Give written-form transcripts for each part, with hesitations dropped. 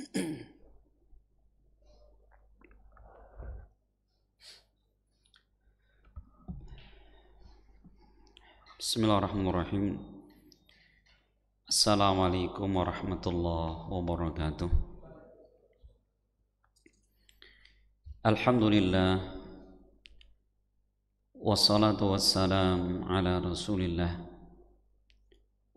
Bismillahirrahmanirrahim. Assalamualaikum warahmatullahi wabarakatuh. Alhamdulillah, wassalatu wassalam ala rasulillah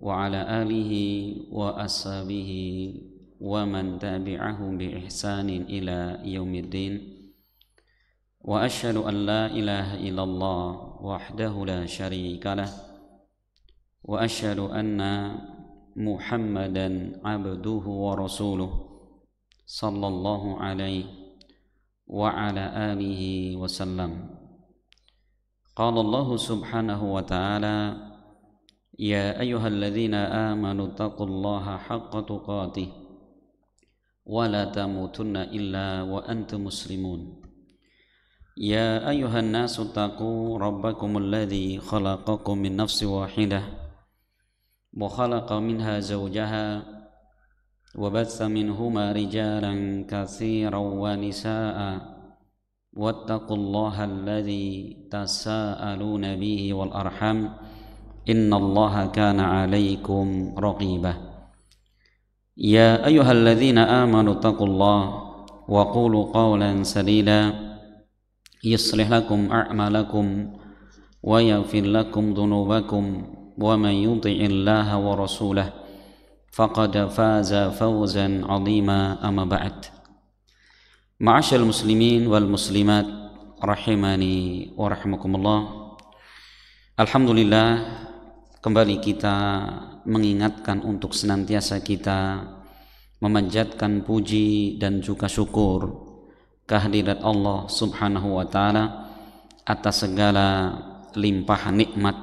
wa ala alihi wa ashabihi wa man tabi'ahum bi ihsanin ila yaumiddin. Wa asyhadu an la ilaha illallah wahdahu la syarika lah wa asyhadu anna Muhammadan abduhu wa rasuluh sallallahu alaihi wa ala alihi wa sallam. Qala Allah subhanahu wa ta'ala, ya ayyuhalladzina amanu taqullaha haqqa tuqatih wa la tamutunna illa wa antum muslimun. Ya ayyuhan nasu taqu rabbakumul ladzi khalaqakum min nafsin wahidah wa khalaqa minha zawjaha wa batsa minhuma rijalan katsiran wa nisaa'a wattaqullaha alladzi tasaaluna bihi wal arham innallaha kana 'alaikum raqiba. Ya ayyuhalladzina amanu taqullaha wa qulu qawlan sadida yuslih lakum a'malakum wa yaghfir lakum dhunubakum wa man yuti'illaha wa rasulahu faqad faza fawzan 'azima. Amma ba'd. Ma'asyiral muslimin wal muslimat rahimani wa rahimakumullah. Alhamdulillah, kembali kita mengingatkan untuk senantiasa kita memanjatkan puji dan juga syukur kehadirat Allah subhanahu wa ta'ala atas segala limpahan nikmat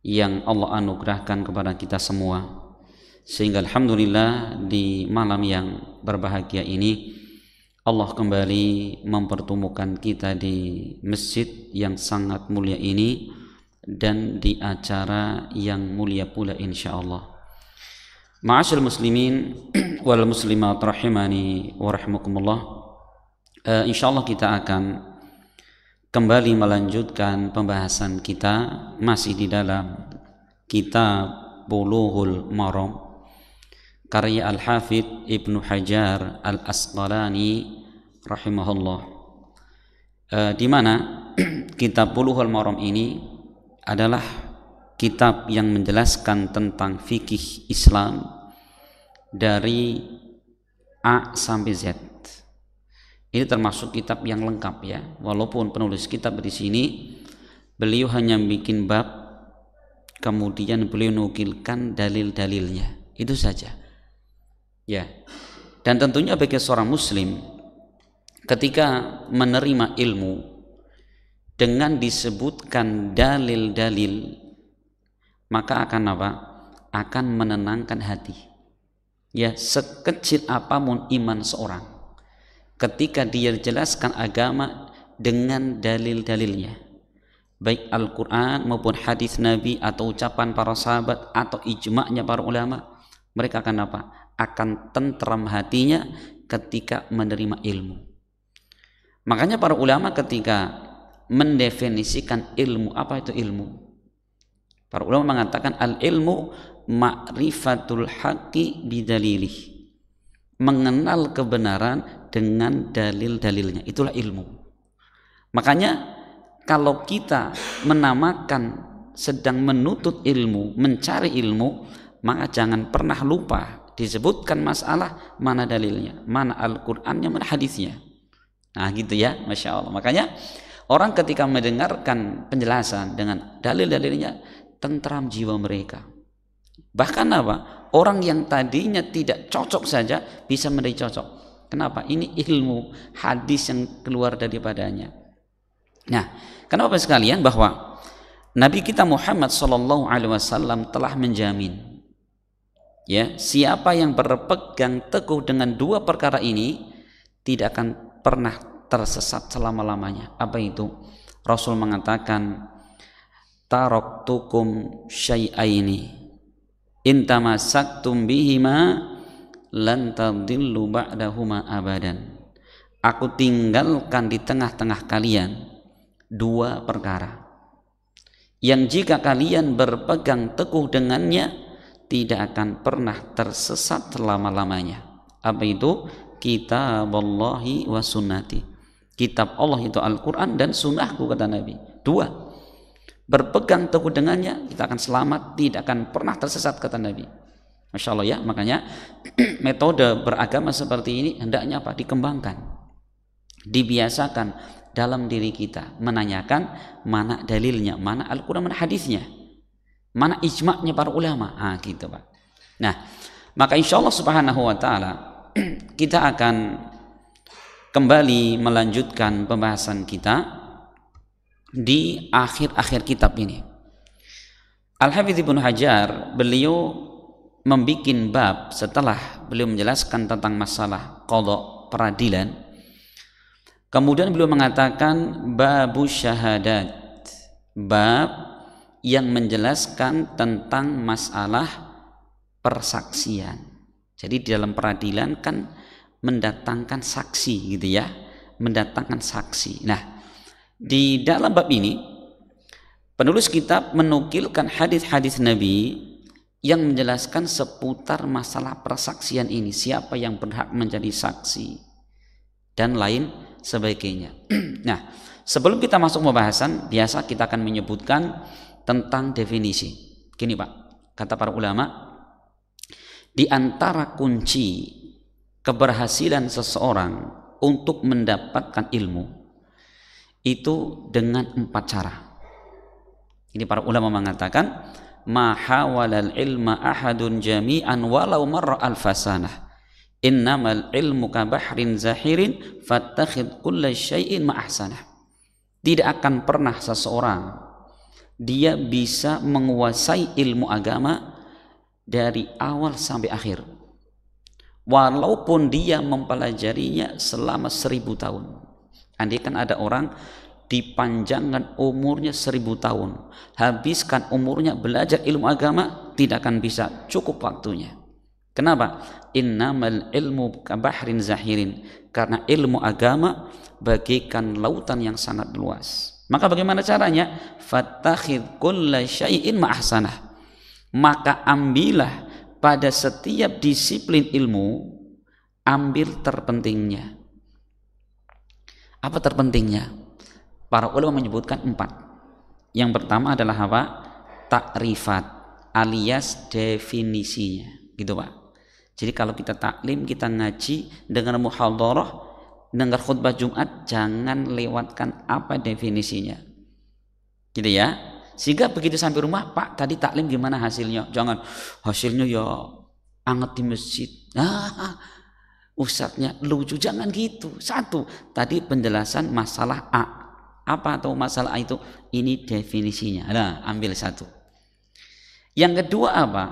yang Allah anugerahkan kepada kita semua, sehingga alhamdulillah di malam yang berbahagia ini Allah kembali mempertemukan kita di masjid yang sangat mulia ini dan di acara yang mulia pula insyaallah. Ma'asyiral muslimin wal muslimat rahimani wa rahimakumullah. Insyaallah kita akan kembali melanjutkan pembahasan kita masih di dalam kitab Bulughul Maram karya Al-Hafidz Ibnu Hajar Al-Asqalani rahimahullah, di mana kitab Bulughul Maram ini adalah kitab yang menjelaskan tentang fikih Islam dari A sampai Z. Ini termasuk kitab yang lengkap ya, walaupun penulis kitab di sini beliau hanya bikin bab, kemudian beliau nukilkan dalil-dalilnya, itu saja. Ya. Dan tentunya bagi seorang muslim ketika menerima ilmu dengan disebutkan dalil-dalil, maka akan apa? Akan menenangkan hati. Ya, sekecil apapun iman seorang, ketika dia jelaskan agama dengan dalil-dalilnya, baik Al-Quran maupun hadis Nabi atau ucapan para sahabat atau ijma'nya para ulama, mereka akan apa? Akan tentram hatinya ketika menerima ilmu. Makanya para ulama ketika mendefinisikan ilmu, apa itu ilmu? Para ulama mengatakan al-ilmu ma'rifatul haqqi bidalilih, mengenal kebenaran dengan dalil-dalilnya, itulah ilmu. Makanya kalau kita menamakan sedang menuntut ilmu, mencari ilmu, maka jangan pernah lupa disebutkan masalah mana dalilnya, mana Al-Qur'annya, mana hadisnya. Nah gitu ya, Masya Allah. Makanya orang ketika mendengarkan penjelasan dengan dalil-dalilnya, tentram jiwa mereka. Bahkan apa? Orang yang tadinya tidak cocok saja bisa menjadi cocok. Kenapa? Ini ilmu hadis yang keluar daripadanya. Nah, kenapa sekalian bahwa Nabi kita Muhammad SAW telah menjamin, ya, siapa yang berpegang teguh dengan dua perkara ini tidak akan pernah tersesat selama-lamanya. Apa itu? Rasul mengatakan, taraktukum syai'aini in tamassaktum bihima lan tadillu ba'dahuma abadan. Aku tinggalkan di tengah-tengah kalian dua perkara yang jika kalian berpegang teguh dengannya tidak akan pernah tersesat selama-lamanya. Apa itu? Kitaballahi wa sunnati. Kitab Allah itu Al-Quran dan sunnahku, kata Nabi. Dua, berpegang teguh dengannya kita akan selamat, tidak akan pernah tersesat, kata Nabi. Masya Allah ya. Makanya metode beragama seperti ini hendaknya apa? Dikembangkan, dibiasakan dalam diri kita, menanyakan mana dalilnya, mana Al-Quran, mana hadisnya, mana ijma'nya para ulama. Gitu Pak. Nah, maka insya Allah subhanahu wa ta'ala kita akan kembali melanjutkan pembahasan kita di akhir-akhir kitab ini. Al-Hafidz Ibnu Hajar, beliau membuat bab setelah beliau menjelaskan tentang masalah qadha, peradilan. Kemudian beliau mengatakan babu syahadat, bab yang menjelaskan tentang masalah persaksian. Jadi di dalam peradilan kan mendatangkan saksi gitu ya, mendatangkan saksi. Nah, di dalam bab ini penulis kitab menukilkan hadis-hadis Nabi yang menjelaskan seputar masalah persaksian ini, siapa yang berhak menjadi saksi dan lain sebagainya. Nah, sebelum kita masuk pembahasan, biasa kita akan menyebutkan tentang definisi. Gini Pak, kata para ulama, di antara kunci keberhasilan seseorang untuk mendapatkan ilmu itu dengan 4 cara. Ini para ulama mengatakan, ma hawalal ilma ahadun jami'an walau marra alfasanah. Innamal ilmu ka bahrin zahirin fattakhid kulla syai'in ma'ahsanah. Tidak akan pernah seseorang dia bisa menguasai ilmu agama dari awal sampai akhir, walaupun dia mempelajarinya selama 1000 tahun. Andai kan ada orang dipanjangkan umurnya 1000 tahun, habiskan umurnya belajar ilmu agama, tidak akan bisa cukup waktunya. Kenapa? Innamal ilmu kabahrin zahirin, karena ilmu agama bagaikan lautan yang sangat luas. Maka bagaimana caranya? Fattakhidh kulla syai'in ma'ahsanah. Maka ambillah pada setiap disiplin ilmu, ambil terpentingnya. Apa terpentingnya? Para ulama menyebutkan 4. Yang pertama adalah apa? Takrifat, alias definisinya, gitu Pak. Jadi kalau kita taklim, kita ngaji, dengar muhadharah, dengar khutbah Jumat, jangan lewatkan apa definisinya, gitu ya. Sehingga begitu sampai rumah, Pak tadi taklim gimana hasilnya? Jangan hasilnya ya anget di masjid, ustadznya lucu, jangan gitu. Satu, tadi penjelasan masalah A, apa atau masalah A itu, ini definisinya. Nah, ambil satu. Yang kedua apa?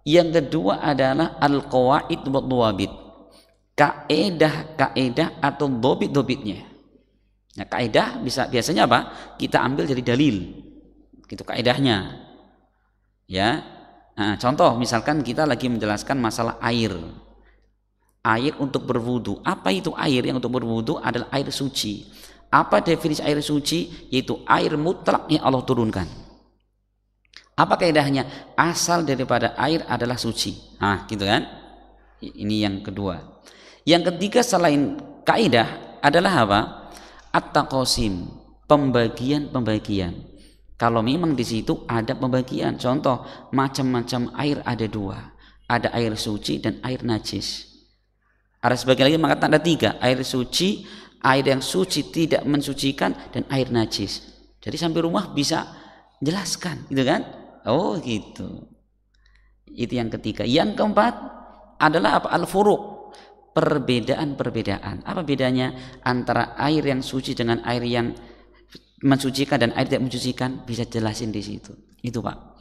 Yang kedua adalah al-qawaid wa dhawabit, kaedah atau dhobit-dhobitnya. Nah, kaedah biasanya apa? Kita ambil dari dalil, gitu kaedahnya. Ya, nah, contoh misalkan kita lagi menjelaskan masalah air untuk berwudu. Apa itu air yang untuk berwudu? Adalah air suci. Apa definisi air suci? Yaitu air mutlak yang Allah turunkan. Apa kaidahnya? Asal daripada air adalah suci. Nah, gitu kan? Ini yang kedua. Yang ketiga selain kaidah adalah apa? At-taqasim, pembagian. Kalau memang di situ ada pembagian. Contoh, macam-macam air ada 2. Ada air suci dan air najis. Ada sebagian lagi mengatakan ada 3. Air suci, air yang suci tidak mensucikan, dan air najis. Jadi sampai rumah bisa jelaskan, gitu kan? Oh gitu. Itu yang ketiga. Yang keempat adalah apa? Al-furuq, perbedaan. Apa bedanya antara air yang suci dengan air yang mensucikan dan air tidak mensucikan? Bisa jelasin di situ. Itu Pak.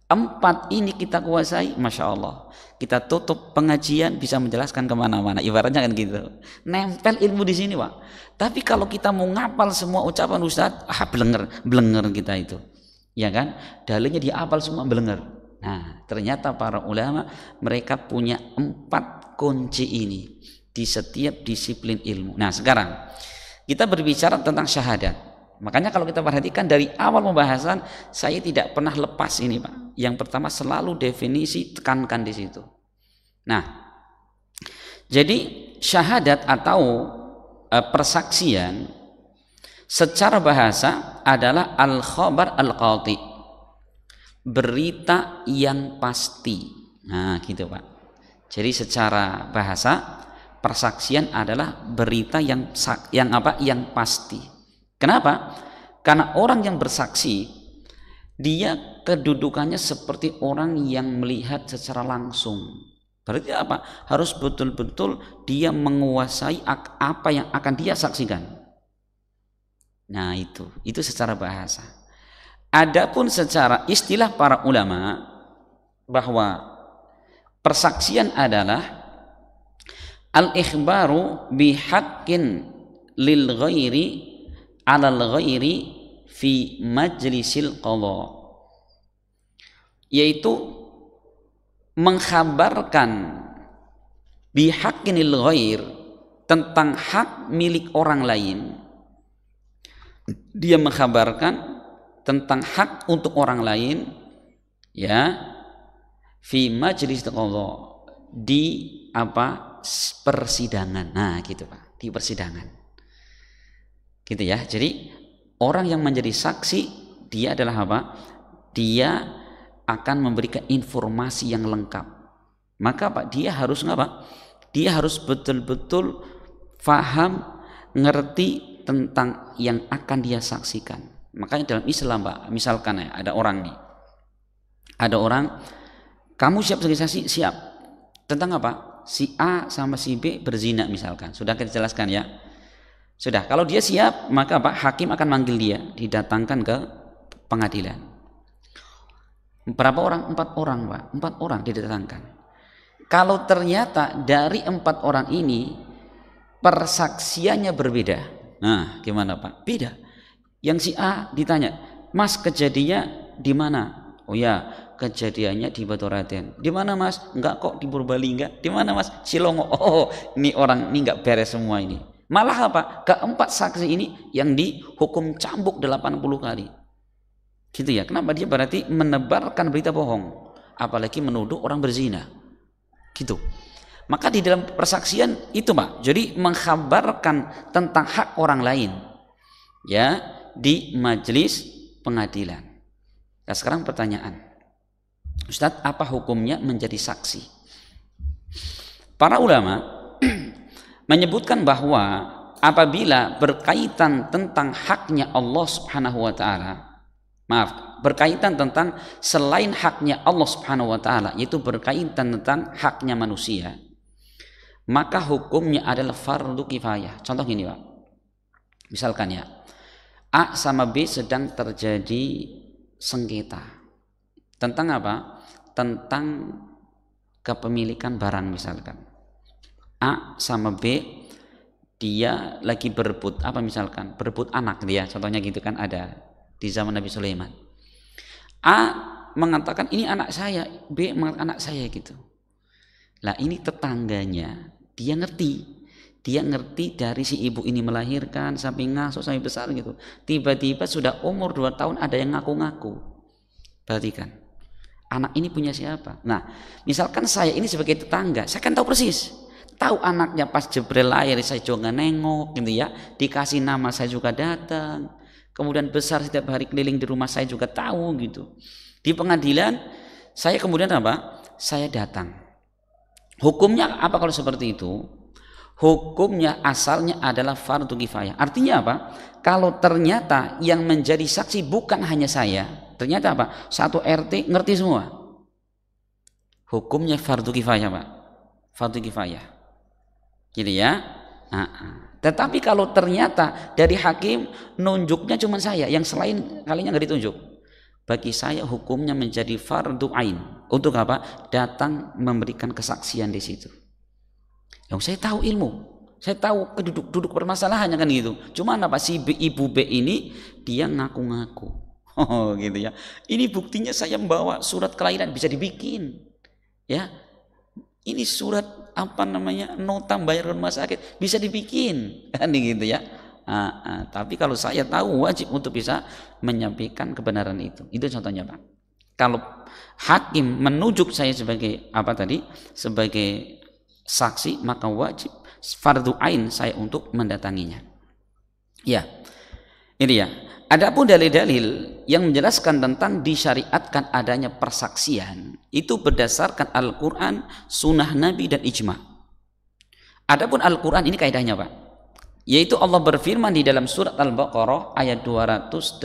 4 ini kita kuasai, Masya Allah. Kita tutup pengajian bisa menjelaskan kemana-mana. Ibaratnya kan gitu. Nempel ilmu di sini Pak. Tapi kalau kita mau ngapal semua ucapan Ustadz, blenger kita itu. Ya kan, dalilnya dihafal semua, belenger. Nah, ternyata para ulama mereka punya 4 kunci ini di setiap disiplin ilmu. Nah, sekarang kita berbicara tentang syahadat. Makanya kalau kita perhatikan dari awal pembahasan, saya tidak pernah lepas ini, Pak. Yang pertama selalu definisi tekankan di situ. Nah, jadi syahadat atau persaksian secara bahasa adalah al-khabar al-qati, berita yang pasti. Nah, gitu Pak. Jadi secara bahasa persaksian adalah berita yang pasti. Kenapa? Karena orang yang bersaksi dia kedudukannya seperti orang yang melihat secara langsung. Berarti apa? Harus betul-betul dia menguasai apa yang akan dia saksikan. Nah, itu secara bahasa. Adapun secara istilah para ulama bahwa persaksian adalah al-ikhbaru bihaqqin lil ghairi 'alal ghairi fi majlisil qadha, yaitu mengkhabarkan bihaqqin lil ghair, tentang hak milik orang lain. Dia mengkhabarkan tentang hak untuk orang lain, ya, fi majlis qadha, di persidangan. Nah, gitu Pak, di persidangan. Gitu ya. Jadi orang yang menjadi saksi dia adalah apa? Dia akan memberikan informasi yang lengkap. Maka Pak, dia harus ngapa? Dia harus betul-betul faham, ngerti tentang yang akan dia saksikan. Makanya dalam Islam Pak, misalkan ya, ada orang nih. Ada orang, kamu siap sebagai saksi? Siap. Tentang apa? Si A sama si B berzina misalkan. Sudah kita jelaskan ya. Sudah, kalau dia siap, maka Pak, hakim akan manggil dia, didatangkan ke pengadilan. Berapa orang? 4 orang Pak, 4 orang didatangkan. Kalau ternyata dari 4 orang ini persaksiannya berbeda, nah gimana Pak? Beda. Yang si A ditanya, Mas kejadiannya di mana? Oh ya, kejadiannya di Batu Raden. Di mana Mas? Enggak kok, di Purbalingga. Di mana Mas? Cilongo. Oh, ini orang ini enggak beres semua ini. Malah apa? Keempat saksi ini yang dihukum cambuk 80 kali. Gitu ya. Kenapa? Dia berarti menebarkan berita bohong, apalagi menuduh orang berzina. Gitu. Maka di dalam persaksian itu Pak, jadi mengkhabarkan tentang hak orang lain, ya, di majelis pengadilan. Nah, sekarang pertanyaan, Ustadz, apa hukumnya menjadi saksi? Para ulama menyebutkan bahwa apabila berkaitan tentang haknya Allah Subhanahu wa taala, berkaitan tentang selain haknya Allah Subhanahu wa taala, yaitu berkaitan tentang haknya manusia, maka hukumnya adalah fardu kifayah. Contoh gini Pak, misalkan ya, A sama B sedang terjadi sengketa tentang apa? Tentang kepemilikan barang misalkan. A sama B dia lagi berebut apa misalkan? Berebut anak dia, contohnya gitu kan, ada di zaman Nabi Sulaiman. A mengatakan ini anak saya, B mengatakan anak saya gitu. Lah ini tetangganya, dia ngerti dari si ibu ini melahirkan sampai ngasuh sampai besar gitu. Tiba-tiba sudah umur 2 tahun ada yang ngaku-ngaku. Perhatikan, anak ini punya siapa? Nah, misalkan saya ini sebagai tetangga, saya kan tahu persis. Tahu anaknya pas Jibril lahir saya juga nengok gitu ya. Dikasih nama saya juga datang. Kemudian besar setiap hari keliling di rumah saya juga tahu gitu. Di pengadilan saya kemudian apa? Saya datang. Hukumnya apa kalau seperti itu? Hukumnya asalnya adalah fardu kifayah. Artinya apa? Kalau ternyata yang menjadi saksi bukan hanya saya, ternyata apa? Satu RT ngerti semua. Hukumnya fardu kifayah Pak. Fardu kifayah. Gitu ya. Tetapi kalau ternyata dari hakim nunjuknya cuma saya, yang selain kalinya nggak ditunjuk, bagi saya hukumnya menjadi fardu ain. Untuk apa? Datang memberikan kesaksian di situ. Yang saya tahu ilmu, saya tahu duduk permasalahannya kan gitu. Cuma apa, si ibu B ini dia ngaku-ngaku. Oh gitu ya. Ini buktinya saya membawa surat kelahiran, bisa dibikin. Ya. Ini surat nota bayar rumah sakit bisa dibikin kan gitu ya. Tapi kalau saya tahu wajib untuk bisa menyampaikan kebenaran itu contohnya Pak. Kalau hakim menunjuk saya sebagai sebagai saksi, maka wajib fardu ain saya untuk mendatanginya. Ya, ini ya. Adapun dalil-dalil yang menjelaskan tentang disyariatkan adanya persaksian itu berdasarkan Al-Quran, Sunnah Nabi dan Ijma. Adapun Al-Quran ini kaidahnya Pak, yaitu Allah berfirman di dalam surat Al-Baqarah ayat 282.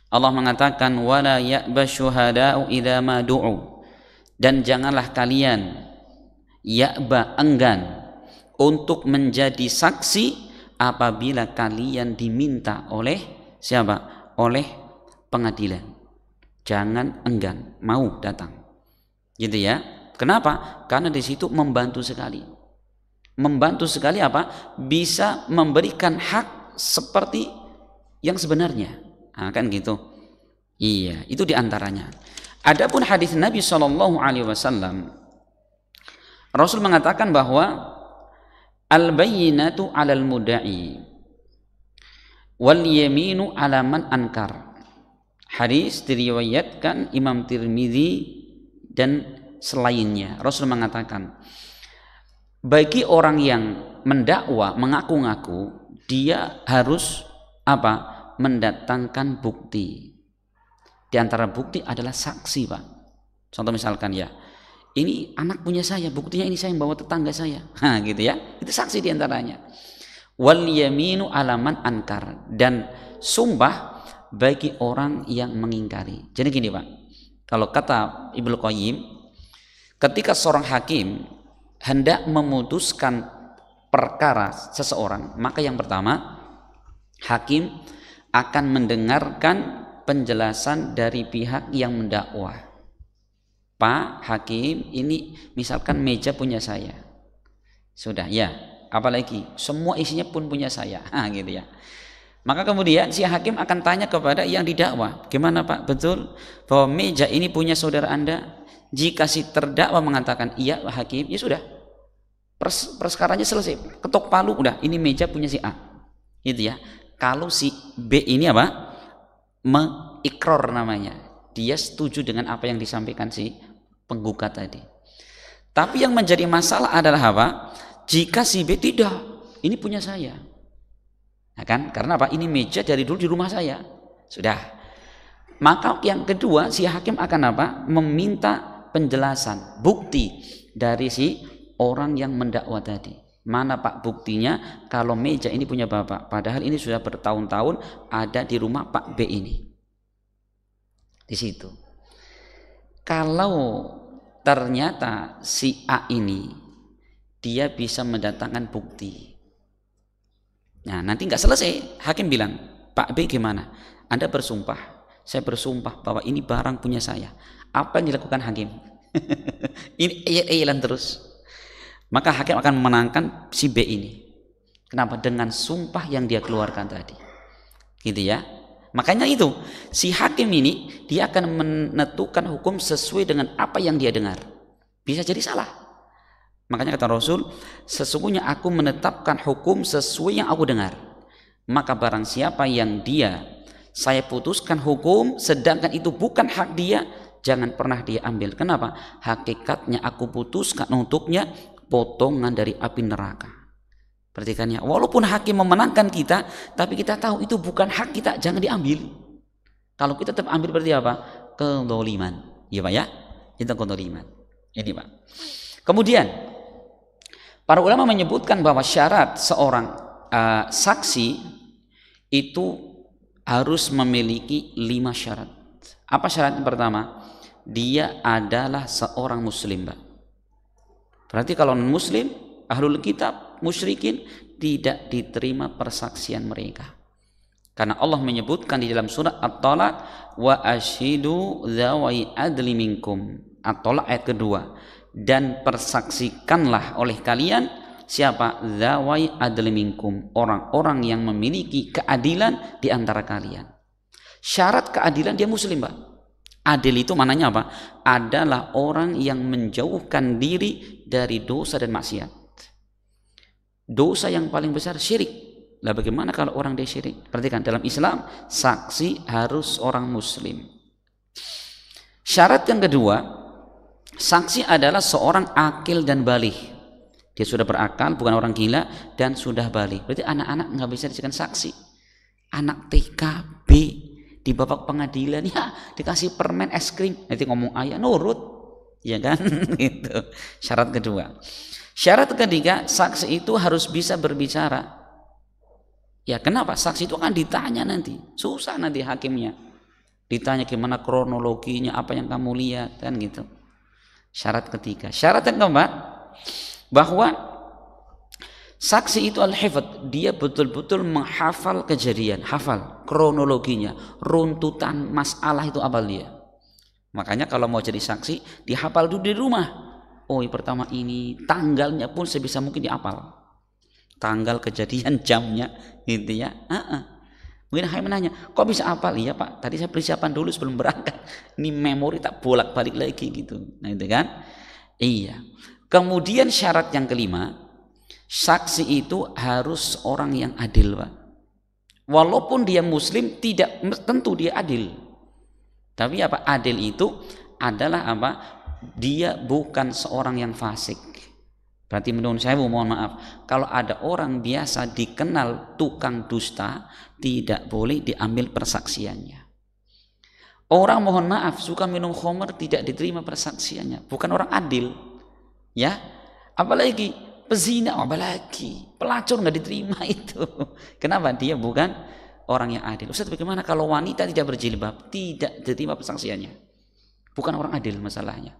Allah mengatakan wala ya'ba syuhada'u idza ma du'u, dan janganlah kalian ya'ba enggan untuk menjadi saksi apabila kalian diminta oleh siapa? Oleh pengadilan. Jangan enggan, mau datang. Gitu ya. Kenapa? Karena di situ membantu sekali. Membantu sekali apa? Bisa memberikan hak seperti yang sebenarnya. Kan gitu. Iya, itu diantaranya. Adapun hadis Nabi SAW, Rasul mengatakan bahwa al-bayyinatu 'alal mudda'i wal yaminu 'ala man ankar. Hadis diriwayatkan Imam Tirmidzi dan selainnya. Rasul mengatakan, bagi orang yang mendakwa, mengaku-ngaku, dia harus mendatangkan bukti. Di antara bukti adalah saksi Pak. Contoh misalkan ya, ini anak punya saya, buktinya ini saya yang bawa tetangga saya, gitu ya, itu saksi diantaranya. Wal yaminu alaman ankar, dan sumpah bagi orang yang mengingkari. Jadi gini Pak, kalau kata Ibnu Qayyim, ketika seorang hakim hendak memutuskan perkara seseorang, maka yang pertama hakim akan mendengarkan penjelasan dari pihak yang mendakwah. Pak Hakim, ini misalkan meja punya saya. Sudah ya, apalagi semua isinya pun punya saya. Gitu ya. Maka kemudian si hakim akan tanya kepada yang didakwa, gimana Pak, betul bahwa meja ini punya saudara Anda? Jika si terdakwa mengatakan iya hakim, ya sudah, perskaranya selesai, ketok palu, udah, ini meja punya si A, gitu ya. Kalau si B ini mengikrar namanya, dia setuju dengan apa yang disampaikan si penggugat tadi. Tapi yang menjadi masalah adalah jika si B tidak, ini punya saya. Nah, kan? Karena ini meja dari dulu di rumah saya. Sudah. Maka yang kedua, si hakim akan meminta penjelasan, bukti dari si orang yang mendakwa tadi. Mana Pak buktinya kalau meja ini punya Bapak, padahal ini sudah bertahun-tahun ada di rumah Pak B ini. Di situ. Kalau ternyata si A ini dia bisa mendatangkan bukti. Nah, nanti nggak selesai, hakim bilang, Pak B gimana? Anda bersumpah, saya bersumpah bahwa ini barang punya saya. Apa yang dilakukan hakim? Ini eyel-eyelan terus. Maka hakim akan memenangkan si B ini. Kenapa? Dengan sumpah yang dia keluarkan tadi. Gitu ya. Makanya itu, si hakim ini dia akan menentukan hukum sesuai dengan apa yang dia dengar. Bisa jadi salah. Makanya kata Rasul, sesungguhnya aku menetapkan hukum sesuai yang aku dengar. Maka barang siapa yang saya putuskan hukum sedangkan itu bukan hak dia, jangan pernah dia ambil. Kenapa? Hakikatnya aku putuskan untuknya potongan dari api neraka. Perhatikan ya, walaupun hakim memenangkan kita, tapi kita tahu itu bukan hak kita, jangan diambil. Kalau kita tetap ambil berarti apa? Kezaliman. Ya Pak ya? Itu kezaliman. Ini Pak. Kemudian para ulama menyebutkan bahwa syarat seorang saksi itu harus memiliki 5 syarat. Apa syarat yang pertama? Dia adalah seorang muslim, Pak. Berarti kalau non-muslim, ahlul kitab, musyrikin, tidak diterima persaksian mereka. Karena Allah menyebutkan di dalam surat At-Talaq, wa ashidu dzawai adli minkum. At-Talaq ayat kedua. Dan persaksikanlah oleh kalian siapa? Dzawai adli minkum, orang-orang yang memiliki keadilan di antara kalian. Syarat keadilan dia muslim, Pak. Adil itu maknanya apa? Adalah orang yang menjauhkan diri dari dosa dan maksiat. Dosa yang paling besar syirik. Lah bagaimana kalau orang dia syirik? Perhatikan, dalam Islam saksi harus orang muslim. Syarat yang kedua, saksi adalah seorang akil dan baligh. Dia sudah berakal, bukan orang gila, dan sudah baligh. Berarti anak-anak nggak bisa dijadikan saksi. Anak TK, B, di babak pengadilan, ya dikasih permen es krim, nanti ngomong ayah nurut, ya kan? Gitu. Syarat kedua. Syarat ketiga, saksi itu harus bisa berbicara. Ya kenapa? Saksi itu kan ditanya nanti, susah nanti hakimnya. Ditanya gimana kronologinya, apa yang kamu lihat, kan gitu. Syarat ketiga. Syarat yang keempat, bahwa saksi itu al-hifdz, dia betul-betul menghafal kejadian, hafal kronologinya, runtutan masalah itu hafal dia. Makanya kalau mau jadi saksi, dihafal dulu di rumah. Oh, yang pertama ini, tanggalnya pun sebisa mungkin dihafal. Tanggal kejadian, jamnya, gitu ya. Mungkin Hai menanya, kok bisa hafal? Iya Pak, tadi saya persiapan dulu sebelum berangkat. Ini memori tak bolak-balik lagi gitu. Nah itu kan? Iya. Kemudian syarat yang kelima, saksi itu harus orang yang adil, Pak. Walaupun dia muslim, tidak tentu dia adil. Tapi apa? Adil itu adalah apa? Dia bukan seorang yang fasik. Berarti menurut saya, mohon maaf, kalau ada orang biasa dikenal tukang dusta, tidak boleh diambil persaksiannya. Orang mohon maaf suka minum khamr, tidak diterima persaksiannya. Bukan orang adil. Ya, apalagi pezina, apalagi pelacur nggak diterima itu. Kenapa? Dia bukan orang yang adil. Ustaz, bagaimana kalau wanita tidak berjilbab, tidak diterima persaksiannya? Bukan orang adil masalahnya.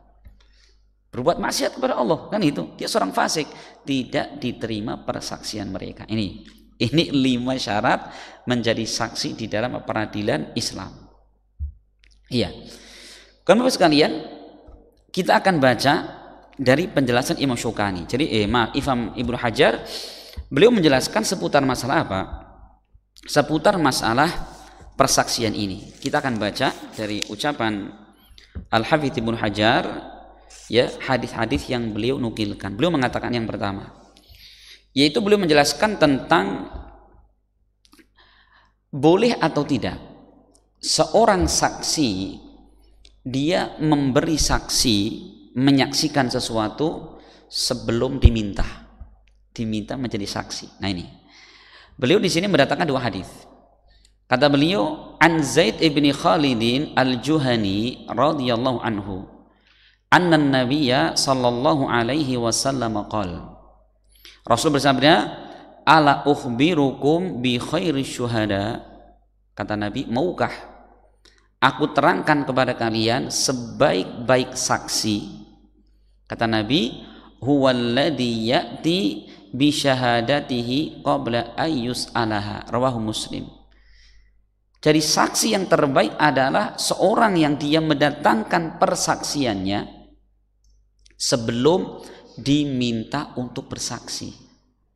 Berbuat maksiat kepada Allah, kan itu. Dia seorang fasik, tidak diterima persaksian mereka. Ini 5 syarat menjadi saksi di dalam peradilan Islam. Iya. Kemudian sekalian, kita akan baca dari penjelasan Imam Syukani. Jadi Imam Ibnu Hajar, beliau menjelaskan seputar masalah apa? Seputar masalah persaksian ini. Kita akan baca dari ucapan Al-Hafidz Ibnu Hajar, ya, hadis-hadis yang beliau nukilkan. Beliau mengatakan yang pertama, yaitu beliau menjelaskan tentang boleh atau tidak seorang saksi dia memberi saksi, menyaksikan sesuatu sebelum diminta menjadi saksi. Nah ini, beliau di sini mendatangkan 2 hadis. Kata beliau, an Zaid ibni Khalidin al-Juhani radhiyallahu anhu, anna nabiyya sallallahu alaihi wasallam qala, Rasul bersabda, ala ukhbirukum bi khairi syuhada. Kata Nabi, maukah aku terangkan kepada kalian sebaik-baik saksi? Kata Nabi, huwallazi ya'ti bi syahadatihi qabla ayyus alaha, rawahu Muslim. Jadi saksi yang terbaik adalah seorang yang dia mendatangkan persaksiannya sebelum diminta untuk bersaksi.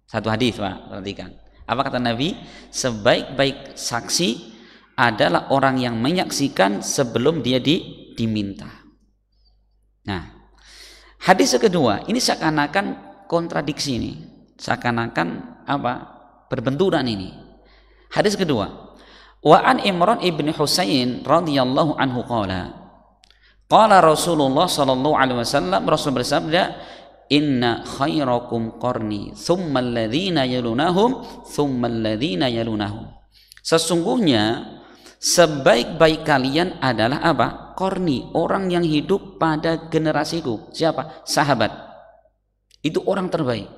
Satu hadis, Pak, perhatikan. Apa kata Nabi? Sebaik-baik saksi adalah orang yang menyaksikan sebelum dia diminta. Nah, hadis kedua, ini seakan-akan kontradiksi ini. Seakan-akan apa? Berbenturan ini. Hadis kedua, wa an Imran ibn Husain radhiyallahu anhu qala Rasulullah sallallahu alaihi wasallam, Rasul bersabda, inna khairakum qarni thumma alladhina yalunahum thumma alladhina yalunahum. Sesungguhnya sebaik-baik kalian adalah apa? Qarni, orang yang hidup pada generasiku. Siapa? Sahabat. Itu orang terbaik.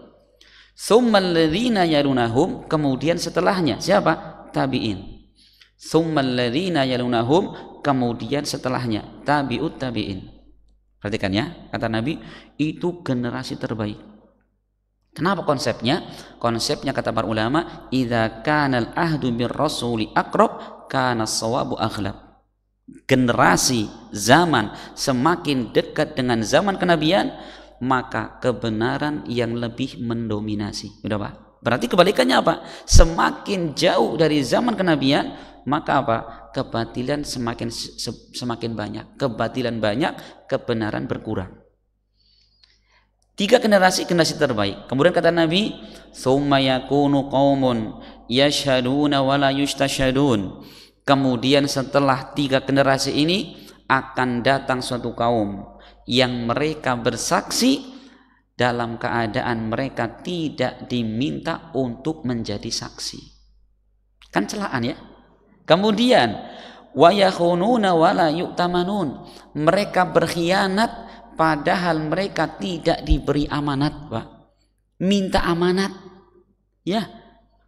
Thumma alladhina yalunahum, kemudian setelahnya siapa? Tabi'in. Thumma alladhina yalunahum, kemudian setelahnya tabi'ut tabi'in. Perhatikan ya, kata Nabi, itu generasi terbaik. Kenapa konsepnya? Konsepnya kata para ulama, idza kana al-ahdu bir rasuli aqrab kana as-sawabu aghlab. Generasi zaman semakin dekat dengan zaman kenabian, maka kebenaran yang lebih mendominasi. Udah Pak? Berarti kebalikannya apa? Semakin jauh dari zaman kenabian, maka apa? kebatilan semakin banyak. Kebatilan banyak, kebenaran berkurang. 3 generasi terbaik. Kemudian kata Nabi, "Tsumma yakunu qaumun yashhaduna wa la yustashhadun." Kemudian setelah 3 generasi ini akan datang suatu kaum yang mereka bersaksi dalam keadaan mereka tidak diminta untuk menjadi saksi. Kan celaan ya. Kemudian wa yakhununa wa la yu'tamanun. Mereka berkhianat padahal mereka tidak diberi amanat, Pak. Minta amanat. Ya,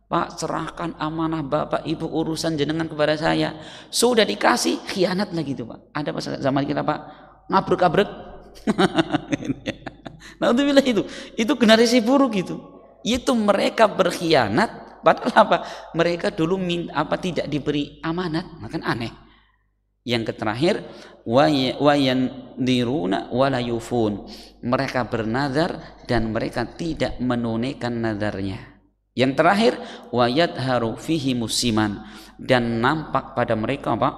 Pak, serahkan amanah Bapak Ibu urusan jenengan kepada saya. Sudah dikasih, khianat lagi itu, Pak. Ada pas zaman kita, Pak, ngabrek-abrek. Nah, itu generasi buruk itu. Itu mereka berkhianat padahal apa? Mereka dulu tidak diberi amanat. Nah, kan aneh. Yang terakhir, wayandiruna wala yufun. Mereka bernazar dan mereka tidak menunaikan nazarnya. Yang terakhir, wayadharu fihi musiman, dan nampak pada mereka apa?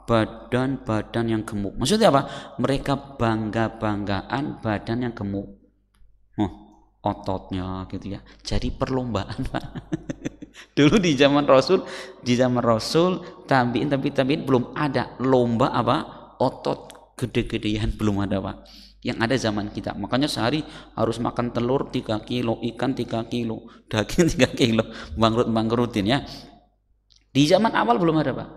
Badan-badan yang gemuk. Maksudnya apa? Mereka bangga-banggaan badan yang gemuk. Ototnya gitu ya. Jadi perlombaan, Pak. Dulu di zaman Rasul tabi'in belum ada lomba apa otot gede-gedean, belum ada, Pak. Yang ada zaman kita. Makanya sehari harus makan telur 3 kilo, ikan 3 kilo, daging 3 kilo, bangkrutin ya. Di zaman awal belum ada, Pak.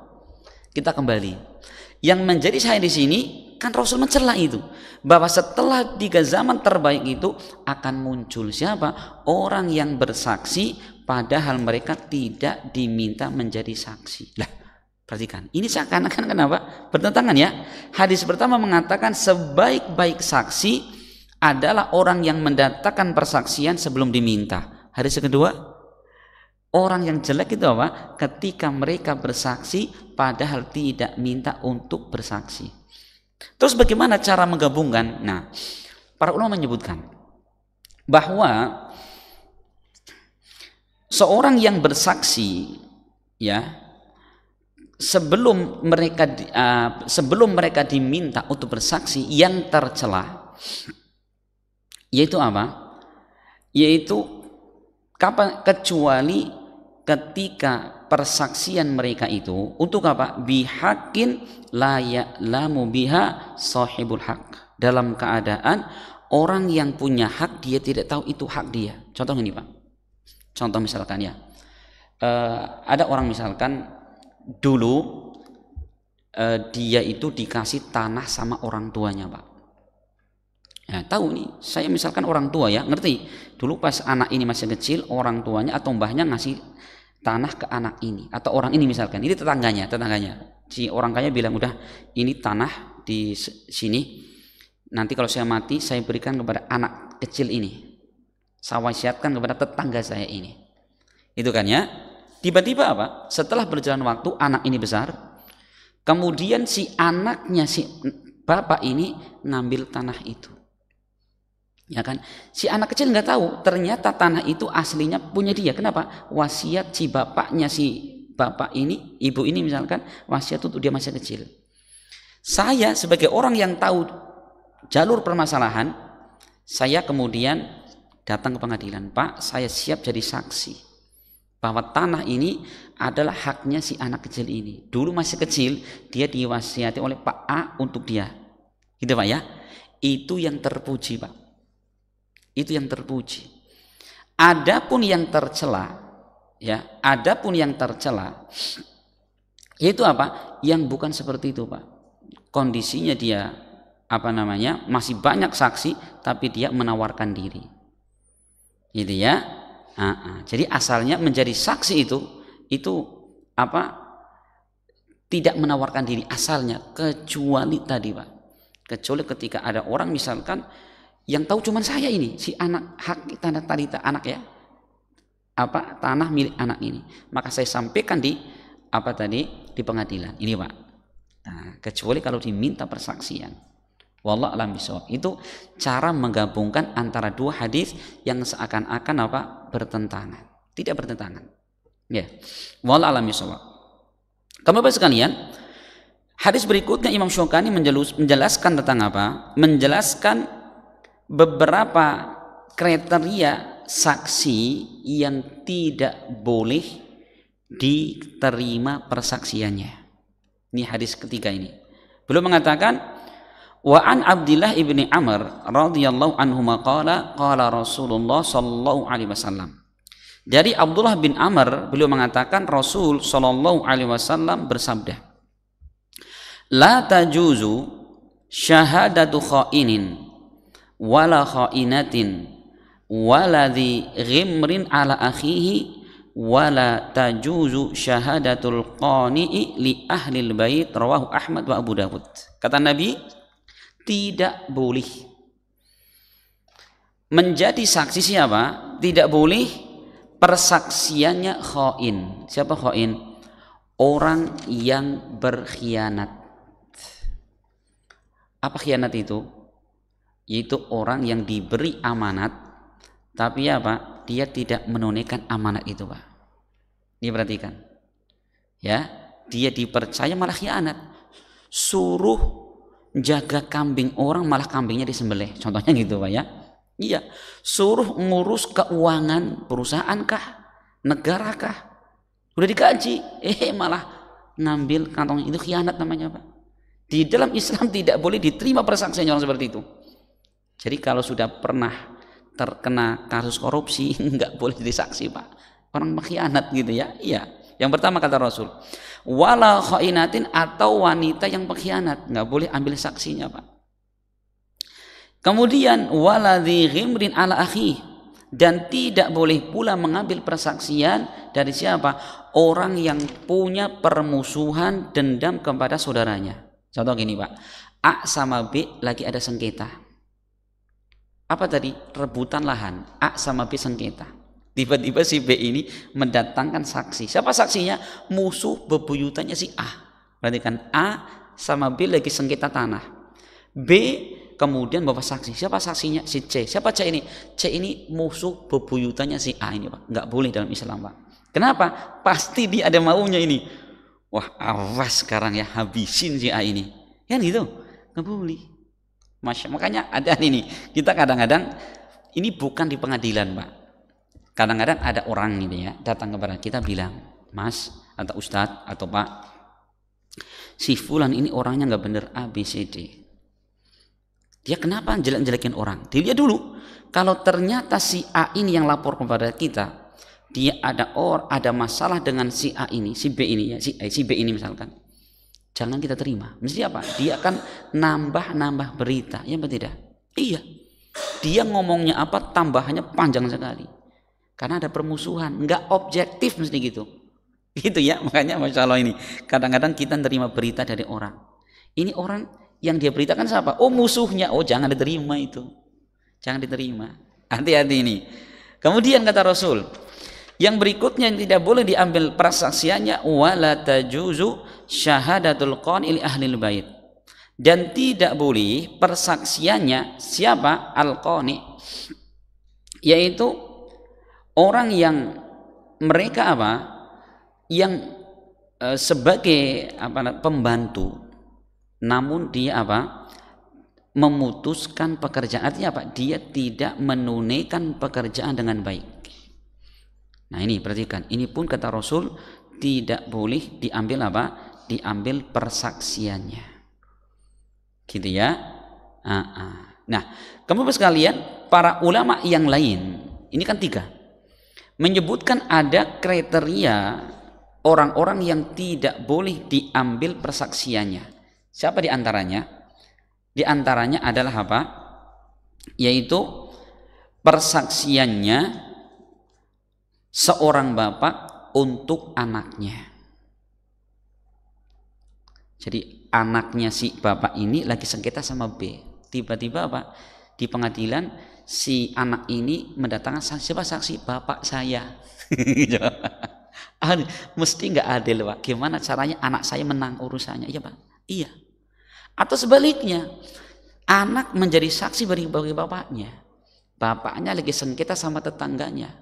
Kita kembali. Yang menjadi saya di sini kan Rasul mencela itu, bahwa setelah 3 zaman terbaik itu akan muncul siapa? Orang yang bersaksi padahal mereka tidak diminta menjadi saksi. Lah, perhatikan, ini seakan-akan kenapa? Bertentangan ya. Hadis pertama mengatakan sebaik-baik saksi adalah orang yang mendatangkan persaksian sebelum diminta. Hadis kedua, orang yang jelek itu apa? Ketika mereka bersaksi padahal tidak minta untuk bersaksi. Terus bagaimana cara menggabungkan? Nah, para ulama menyebutkan bahwa seorang yang bersaksi ya sebelum mereka diminta untuk bersaksi yang tercela, yaitu apa? Yaitu kecuali ketika persaksian mereka itu untuk apa? Bihaqqin la ya'lamu biha sahibul haq. Dalam keadaan orang yang punya hak dia tidak tahu itu hak dia. Contoh ini, Pak. Contoh misalkan ya, ada orang misalkan dulu dia itu dikasih tanah sama orang tuanya, Pak. Ya, tahu nih, saya misalkan orang tua ya, ngerti. Dulu pas anak ini masih kecil, orang tuanya atau mbahnya ngasih tanah ke anak ini atau orang ini misalkan, ini tetangganya. Si orang kaya bilang, udah ini tanah di sini, nanti kalau saya mati saya berikan kepada anak kecil ini, saya wasiatkan kepada tetangga saya ini. Itu kan ya. Tiba-tiba apa? Setelah berjalan waktu anak ini besar, kemudian si anaknya si bapak ini ngambil tanah itu. Ya kan, si anak kecil nggak tahu ternyata tanah itu aslinya punya dia. Kenapa? Wasiat si bapaknya, si bapak ini, ibu ini misalkan, wasiat untuk dia masih kecil. Saya sebagai orang yang tahu jalur permasalahan, saya kemudian datang ke pengadilan. Pak, saya siap jadi saksi bahwa tanah ini adalah haknya si anak kecil ini. Dulu masih kecil, dia diwasiati oleh Pak A untuk dia. Gitu, Pak ya. Itu yang terpuji, Pak. Itu yang terpuji. Adapun yang tercela, ya, yaitu apa? Yang bukan seperti itu, Pak. Kondisinya dia masih banyak saksi, tapi dia menawarkan diri, gitu ya. Jadi asalnya menjadi saksi itu tidak menawarkan diri asalnya, kecuali tadi, Pak. Kecuali ketika ada orang misalkan yang tahu cuma saya ini, si anak hak tanah tadi anak ya, tanah milik anak ini, maka saya sampaikan di pengadilan ini, Pak. Nah, kecuali kalau diminta persaksian. Wallahu a'lam bishawab. Itu cara menggabungkan antara dua hadis yang seakan-akan bertentangan. Tidak bertentangan. Ya. Wallahu a'lam bishawab. Kamu Bapak sekalian, Hadis berikutnya Imam Syukani menjelaskan tentang apa? Menjelaskan beberapa kriteria saksi yang tidak boleh diterima persaksiannya. Ini hadis ketiga ini. Beliau mengatakan, wa an Abdullah ibni Amr radhiyallahu anhu qala qala Rasulullah sallallahu alaihi wasallam. Dari Abdullah bin Amr, beliau mengatakan Rasul sallallahu alaihi wasallam bersabda, la tajuzu syahadatu kha'inin wala kha'inatin wala dhi ghimrin ala akhihi wala tajuzu syahadatul qani'i li ahlil bait, rawahu Ahmad wa Abu Dawud. Kata Nabi, tidak boleh menjadi saksi siapa? Tidak boleh persaksiannya kha'in. Siapa kha'in? Orang yang berkhianat. Apa khianat itu? Yaitu orang yang diberi amanat, tapi apa? Dia tidak menunaikan amanat itu, Pak. Ini perhatikan. Ya, dia dipercaya malah khianat. Suruh jaga kambing orang, malah kambingnya disembelih. Contohnya gitu, Pak ya. Iya, suruh ngurus keuangan perusahaan kah? Negara kah? Udah digaji, malah ngambil kantong, itu khianat namanya, Pak. Di dalam Islam tidak boleh diterima persaksian orang seperti itu. Jadi kalau sudah pernah terkena kasus korupsi, nggak boleh jadi saksi, Pak. Orang pengkhianat gitu ya. Iya. Yang pertama kata Rasul, wala khainatin, atau wanita yang pengkhianat, nggak boleh ambil saksinya, Pak. Kemudian wala dhi ghimrin ala akhi, dan tidak boleh pula mengambil persaksian dari siapa? Orang yang punya permusuhan, dendam kepada saudaranya. Contoh gini, Pak, A sama B lagi ada sengketa. Apa tadi? Rebutan lahan. A sama B sengketa. Tiba-tiba si B ini mendatangkan saksi. Siapa saksinya? Musuh bebuyutannya si A. Berarti kan A sama B lagi sengketa tanah. B kemudian bawa saksi. Siapa saksinya? Si C. Siapa C ini? C ini musuh bebuyutannya si A ini, Pak. Nggak boleh dalam Islam, Pak. Kenapa? Pasti dia ada maunya ini. Wah, awas sekarang ya, habisin si A ini. Ya gitu, nggak boleh. Makanya ada ini, kita kadang-kadang, ini bukan di pengadilan, Pak. Kadang-kadang ada orang ini ya, datang kepada kita bilang, Mas, atau Ustadz, atau Pak, si Fulan ini orangnya nggak bener A, B, C, D. Dia kenapa jelek-jelekin orang? Dilihat dulu, kalau ternyata si A ini yang lapor kepada kita, dia ada masalah dengan si A ini, si B ini ya, si B ini misalkan, jangan kita terima. Mesti apa? Dia akan nambah berita, ya betul tidak? Iya. Dia ngomongnya apa, tambahannya panjang sekali. Karena ada permusuhan, nggak objektif mesti gitu. Gitu ya, makanya Masya Allah ini. Kadang-kadang kita terima berita dari orang. Ini orang yang dia beritakan siapa? Oh, musuhnya. Oh, jangan diterima itu. Jangan diterima. Hati-hati ini. Kemudian kata Rasul, yang berikutnya yang tidak boleh diambil persaksiannya, wala tajuzu syahadatul qani li ahlil bait, dan tidak boleh persaksiannya siapa? Al-qani, yaitu orang yang mereka apa? Yang sebagai pembantu, namun dia apa? Memutuskan pekerjaan. Artinya apa? Dia tidak menunaikan pekerjaan dengan baik. Nah ini perhatikan, ini pun kata Rasul tidak boleh diambil apa? Diambil persaksiannya. Gitu ya. Nah, kemudian sekalian, para ulama yang lain, ini kan 3, menyebutkan ada kriteria orang-orang yang tidak boleh diambil persaksiannya. Siapa di antaranya? Di antaranya adalah apa? Yaitu persaksiannya seorang bapak untuk anaknya. Jadi anaknya si bapak ini lagi sengketa sama B. Tiba-tiba apa? Di pengadilan si anak ini mendatangkan siapa saksi? Bapak saya. Mesti nggak adil, Pak. Gimana caranya anak saya menang urusannya? Iya, Pak. Iya. Atau sebaliknya, anak menjadi saksi bagi bapaknya. Bapaknya lagi sengketa sama tetangganya.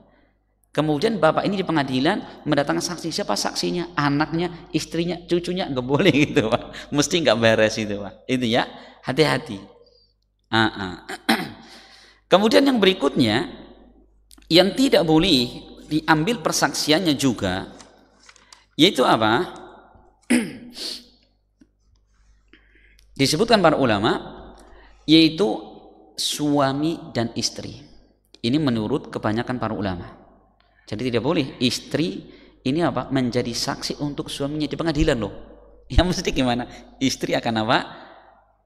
Kemudian bapak ini di pengadilan mendatangkan saksi. Siapa saksinya? Anaknya, istrinya, cucunya. Nggak boleh gitu Pak. Mesti nggak beres itu Pak. Itu ya, hati-hati. Kemudian yang berikutnya, yang tidak boleh diambil persaksiannya juga, yaitu apa? Disebutkan para ulama, yaitu suami dan istri. Ini menurut kebanyakan para ulama. Jadi tidak boleh istri ini apa? Menjadi saksi untuk suaminya di pengadilan loh. Ya mesti gimana? Istri akan apa?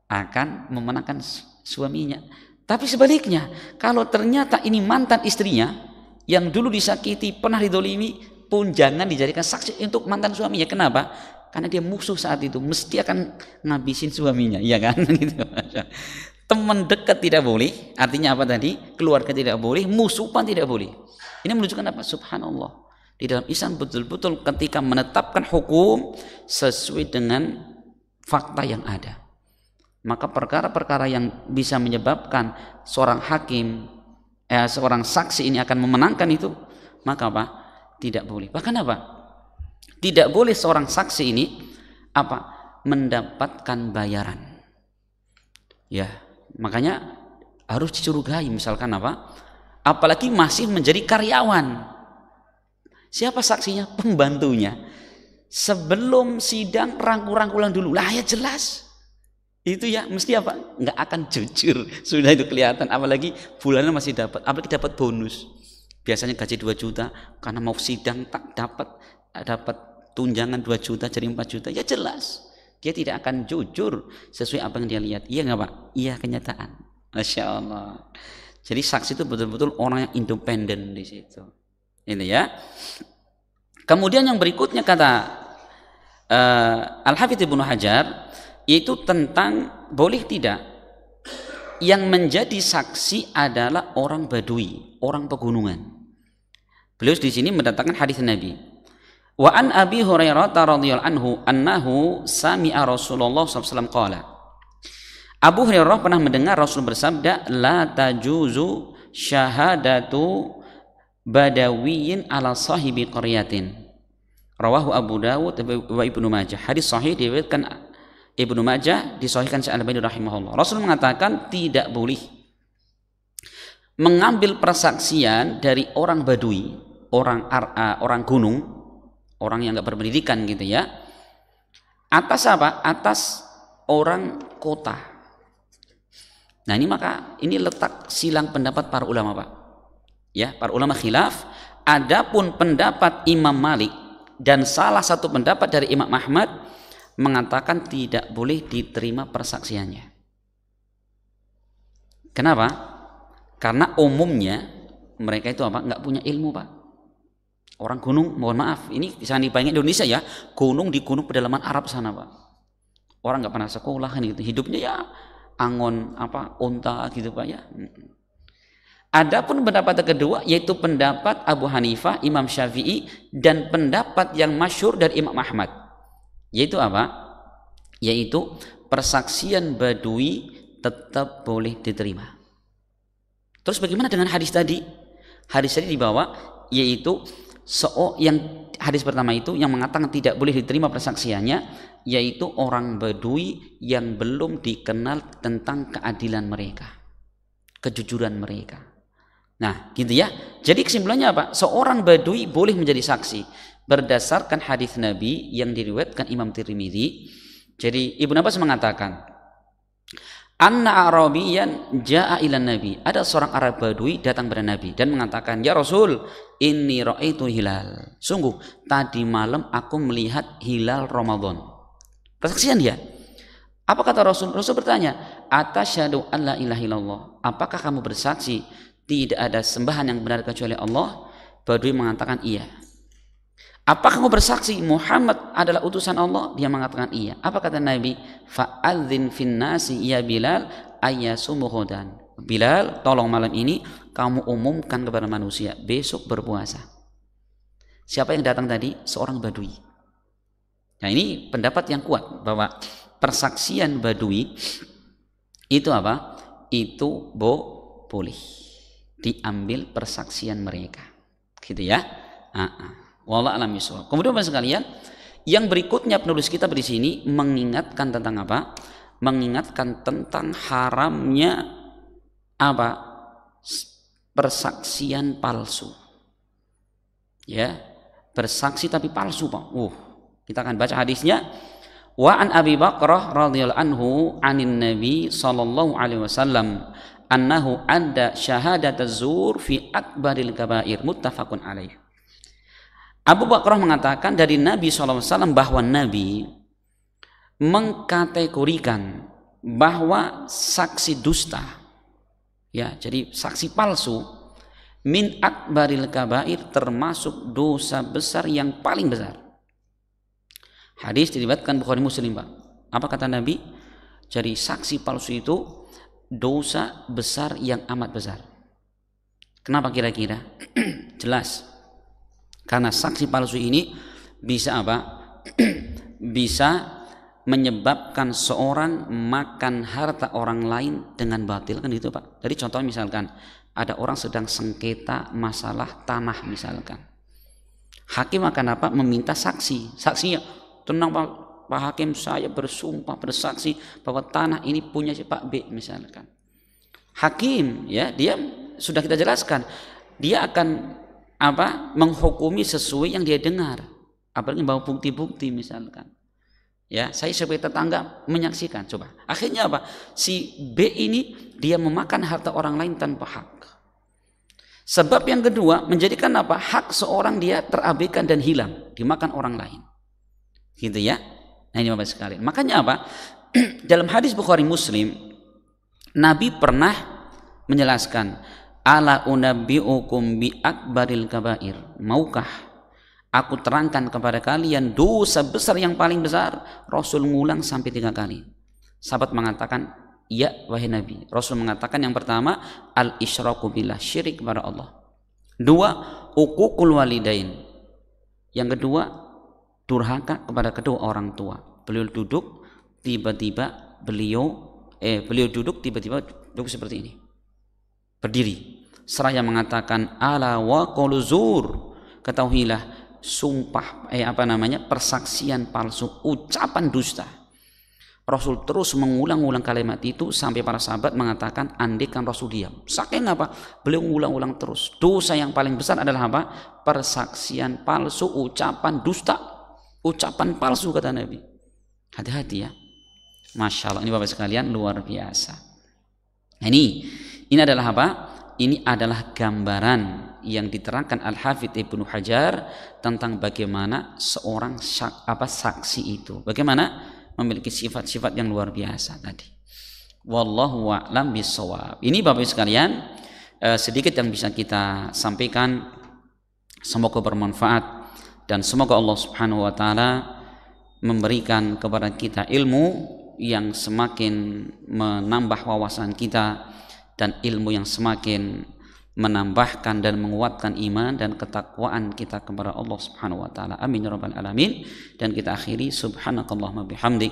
Akan memenangkan suaminya. Tapi sebaliknya, kalau ternyata ini mantan istrinya yang dulu disakiti, pernah didolimi, pun jangan dijadikan saksi untuk mantan suaminya. Kenapa? Karena dia musuh saat itu, mesti akan ngabisin suaminya, iya kan? Teman dekat tidak boleh, artinya apa tadi? Keluarga tidak boleh, musuh pun tidak boleh. Ini menunjukkan apa? Subhanallah. Di dalam Islam betul-betul ketika menetapkan hukum sesuai dengan fakta yang ada. Maka perkara-perkara yang bisa menyebabkan seorang hakim, seorang saksi ini akan memenangkan itu, maka apa? Tidak boleh. Bahkan apa? Tidak boleh seorang saksi ini apa? Mendapatkan bayaran. Ya, makanya harus dicurigai misalkan apa? Apalagi masih menjadi karyawan. Siapa saksinya? Pembantunya. Sebelum sidang rangkul-rangkulan dulu. Lah ya jelas. Itu ya mesti apa? Nggak akan jujur. Sudah itu kelihatan. Apalagi bulannya masih dapat. Apalagi dapat bonus. Biasanya gaji 2 juta. Karena mau sidang tak dapat tunjangan 2 juta jadi 4 juta. Ya jelas. Dia tidak akan jujur sesuai apa yang dia lihat. Iya nggak Pak? Iya kenyataan. Masya Allah. Jadi saksi itu betul-betul orang yang independen di situ. Ini ya. Kemudian yang berikutnya kata Al-Hafidz Ibnu Hajar, yaitu tentang boleh tidak yang menjadi saksi adalah orang Badui, orang pegunungan. Beliau di sini mendatangkan hadis Nabi. Wa an Abi Hurairah radhiyallahu anhu annahu sami'a Rasulullah sallallahu alaihi wasallam qala. Abu Hurairah pernah mendengar Rasul bersabda, la tajuzu syahadatu badawiyin ala sahibi qaryatin. Rawahu Abu Dawud wa Ibnu Majah. Hadis sahih diriwayatkan Ibnu Majah, disahihkan Syekh Al-Albani rahimahullah. Rasul mengatakan tidak boleh mengambil persaksian dari orang Badui, orang gunung, orang yang enggak berpendidikan gitu ya. Atas apa? Atas orang kota. Nah ini letak silang pendapat para ulama Pak. Ya, para ulama khilaf. Adapun pendapat Imam Malik dan salah satu pendapat dari Imam Ahmad mengatakan tidak boleh diterima persaksiannya. Kenapa? Karena umumnya mereka itu apa? Nggak punya ilmu Pak. Orang gunung, mohon maaf, ini bisa dibayangin Indonesia ya, gunung di gunung pedalaman Arab sana Pak. Orang nggak pernah sekolah kan gitu, hidupnya ya angon apa unta gitu Pak ya. Adapun pendapat kedua yaitu pendapat Abu Hanifah, Imam Syafi'i dan pendapat yang masyhur dari Imam Ahmad. Yaitu apa? Yaitu persaksian Badui tetap boleh diterima. Terus bagaimana dengan hadis tadi? Hadis tadi dibawa yaitu yang hadis pertama itu yang mengatakan tidak boleh diterima persaksiannya, yaitu orang Badui yang belum dikenal tentang keadilan mereka, kejujuran mereka. Nah gitu ya. Jadi kesimpulannya apa? Seorang Badui boleh menjadi saksi berdasarkan hadis Nabi yang diriwayatkan Imam Tirmidzi. Jadi Ibnu Abbas mengatakan, anna Arabiyan jaa ila Nabi, ada seorang Arab Badui datang kepada Nabi dan mengatakan, ya Rasul, inni ra'aitu hilal. Sungguh tadi malam aku melihat hilal Ramadan. Persaksian dia. Apa kata Rasul? Rasul bertanya, atasyhadu an la ilaha illallah, apakah kamu bersaksi tidak ada sembahan yang benar kecuali Allah? Badui mengatakan iya. Apakah kamu bersaksi Muhammad adalah utusan Allah? Dia mengatakan iya. Apa kata Nabi? Fa'adzin fin nasi ya Bilal ayyasumu ghadan. Bilal, tolong malam ini kamu umumkan kepada manusia besok berpuasa. Siapa yang datang tadi? Seorang Badui. Nah ini pendapat yang kuat bahwa persaksian Badui itu apa? Itu boleh diambil persaksian mereka. gitu ya. Wallahu a'lam bishawab. Kemudian Bapak sekalian, yang berikutnya penulis kita di sini mengingatkan tentang apa? Mengingatkan tentang haramnya apa? Persaksian palsu. Ya, bersaksi tapi palsu, Pak. Kita akan baca hadisnya. Wa an Abi Bakrah radhiyallahu anhu anin Nabi sallallahu alaihi wasallam annahu adda syahadat az-zur fi akbaril kabair, muttafaqun alaih. Abu Bakrah mengatakan dari Nabi SAW bahwa Nabi mengkategorikan bahwa saksi dusta, ya, jadi saksi palsu, min akbaril kabair, termasuk dosa besar yang paling besar. Hadis diriwayatkan Bukhari Muslim, Pak. Apa kata Nabi? Jadi saksi palsu itu dosa besar yang amat besar. Kenapa kira-kira? Jelas. Karena saksi palsu ini bisa apa? Bisa menyebabkan seorang makan harta orang lain dengan batil, kan gitu, Pak. Jadi contohnya misalkan ada orang sedang sengketa masalah tanah misalkan. Hakim akan apa? Meminta saksi. Saksinya, tenang Pak Hakim, saya bersumpah bersaksi bahwa tanah ini punya si Pak B misalkan. Hakim, ya, dia sudah kita jelaskan, dia akan apa? Menghukumi sesuai yang dia dengar, apalagi bawa bukti-bukti misalkan. Ya, saya sebagai tetangga menyaksikan, coba. Akhirnya apa? Si B ini dia memakan harta orang lain tanpa hak. Sebab yang kedua menjadikan apa? Hak seorang dia terabaikan dan hilang, dimakan orang lain. Gitu ya. Nah, ini Bapak sekalian. Makanya apa? Dalam hadis Bukhari Muslim, Nabi pernah menjelaskan, ala unabbi'ukum bi akbaril kabair, maukah aku terangkan kepada kalian dosa besar yang paling besar? Rasul ngulang sampai 3 kali. Sahabat mengatakan, ya wahai Nabi. Rasul mengatakan yang pertama, al isyraku billah, syirik kepada Allah. 2, uququl walidain. Yang kedua, durhaka kepada kedua orang tua. Beliau duduk tiba-tiba beliau duduk tiba-tiba duduk seperti ini, berdiri, seraya mengatakan ala wa qaulu zur, ketahuilah sumpah persaksian palsu, ucapan dusta. Rasul terus mengulang-ulang kalimat itu sampai para sahabat mengatakan andaikan Rasul diam. Saking apa? Beliau mengulang-ulang terus. Dosa yang paling besar adalah apa? Persaksian palsu, ucapan dusta, ucapan palsu, kata Nabi. Hati-hati ya. Masya Allah, ini Bapak sekalian luar biasa. Nah, ini adalah apa? Ini adalah gambaran yang diterangkan Al-Hafidz Ibnu Hajar tentang bagaimana seorang saksi itu, bagaimana memiliki sifat-sifat yang luar biasa tadi. Wallahu a'lam bishawab. Ini Bapak sekalian sedikit yang bisa kita sampaikan. Semoga bermanfaat dan semoga Allah Subhanahu wa taala memberikan kepada kita ilmu yang semakin menambah wawasan kita dan ilmu yang semakin menambahkan dan menguatkan iman dan ketakwaan kita kepada Allah Subhanahu wa taala. Amin ya rabbal alamin. Dan kita akhiri subhanakallahumma bihamdik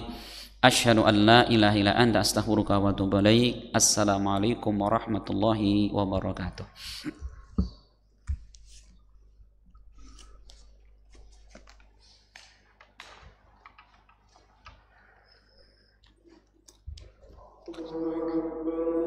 asyhadu an la ilaha illa anta astaghfiruka wa atubu ilaik. Assalamualaikum warahmatullahi wabarakatuh. Allahu Akbar.